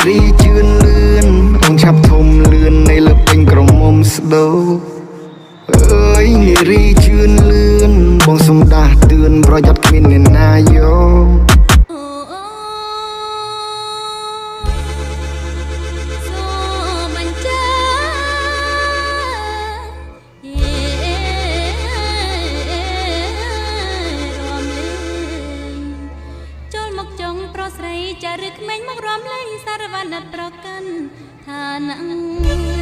រីជឿនលឿនអូនឆាប់ធំលឿននៃលើពេញក្រមុំស្ដូវអើយនារីជឿនលឿនបងសុំដាស់តឿនប្រយ័ត្នគ្មានអ្នកណាយកស្រីចាឬក្មេងមករំលែងសារវណ្ណប្រកាន់ឋានៈ